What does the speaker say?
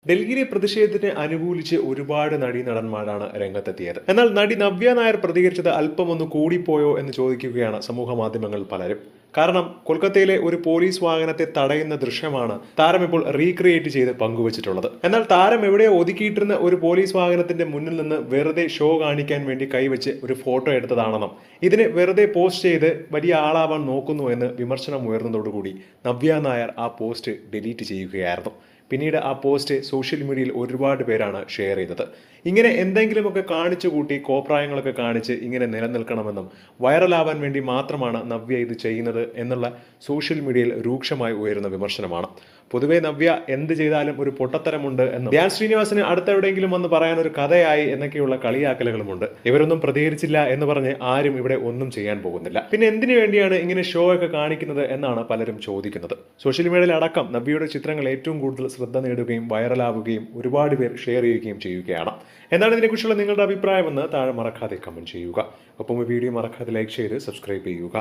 ഡൽഹിയിലെ പ്രതിഷേധത്തിന് അനുകൂലിച്ച് ഒരുപാട് നടീനടന്മാരാണ് രംഗത്തെത്തിയത്. എന്നാൽ നടി നവ്യ നായർ പ്രതികരിച്ചത് അല്പം ഒന്ന് കൂടിപ്പോയോ എന്ന് ചോദിക്കുകയാണ് സമൂഹ മാധ്യമങ്ങൾ പലരും. കാരണം കൊൽക്കത്തയിലെ ഒരു പോലീസ് വാഹനത്തെ തടയുന്ന ദൃശ്യമാണ് താരം ഇപ്പോൾ റീക്രിയേറ്റ് ചെയ്ത് പങ്കുവച്ചിട്ടുള്ളത്. എന്നാൽ താരം എവിടെയോ ഒതുക്കിയിട്ടിരുന്ന ഒരു പോലീസ് വാഹനത്തിന്റെ മുന്നിൽ നിന്ന് വെറുതെ ഷോ കാണിക്കാൻ വേണ്ടി കൈവച്ച് ഒരു ഫോട്ടോ എടുത്തതാണെന്നും ഇതിനെ വെറുതെ പോസ്റ്റ് ചെയ്ത് വലിയ ആളാവാൻ നോക്കുന്നു എന്ന് വിമർശനം ഉയർന്നതോടുകൂടി നവ്യ നായർ ആ പോസ്റ്റ് ഡിലീറ്റ് ചെയ്യുകയായിരുന്നു. പിന്നീട് ആ പോസ്റ്റ് സോഷ്യൽ മീഡിയയിൽ ഒരുപാട് പേരാണ് ഷെയർ ചെയ്തത്. ഇങ്ങനെ എന്തെങ്കിലുമൊക്കെ കാണിച്ചു കൂട്ടി കോപ്രായങ്ങളൊക്കെ കാണിച്ച് ഇങ്ങനെ നിലനിൽക്കണമെന്നും വൈറലാവാൻ വേണ്ടി മാത്രമാണ് നവ്യ ഇത് ചെയ്യുന്നത് എന്നുള്ള സോഷ്യൽ മീഡിയയിൽ രൂക്ഷമായി ഉയരുന്ന വിമർശനമാണ്. പൊതുവെ നവ്യ എന്ത് ചെയ്താലും ഒരു പൊട്ടത്തരമുണ്ട് എന്നും ധ്യാൻ ശ്രീനിവാസന് അടുത്തെവിടെയെങ്കിലും വന്ന് പറയാൻ ഒരു കഥയായി എന്നൊക്കെയുള്ള കളിയാക്കലുകളുമുണ്ട്. ഇവരൊന്നും പ്രതികരിച്ചില്ല എന്ന് പറഞ്ഞ് ആരും ഇവിടെ ഒന്നും ചെയ്യാൻ പോകുന്നില്ല. പിന്നെ എന്തിനു വേണ്ടിയാണ് ഇങ്ങനെ ഷോ ഒക്കെ കാണിക്കുന്നത് എന്നാണ് പലരും ചോദിക്കുന്നത്. സോഷ്യൽ മീഡിയയിൽ അടക്കം നവ്യയുടെ ചിത്രങ്ങൾ ഏറ്റവും കൂടുതൽ ശ്രദ്ധ നേടുകയും വൈറലാവുകയും ഒരുപാട് പേർ ഷെയർ ചെയ്യുകയും ചെയ്യുകയാണ്. എന്താണ് ഇതിനെക്കുറിച്ചുള്ള നിങ്ങളുടെ അഭിപ്രായമെന്ന് താഴെ മറക്കാതെ കമന്റ് ചെയ്യുക. ഒപ്പം ഈ വീഡിയോ മറക്കാതെ ലൈക്ക് ചെയ്ത് സബ്സ്ക്രൈബ് ചെയ്യുക.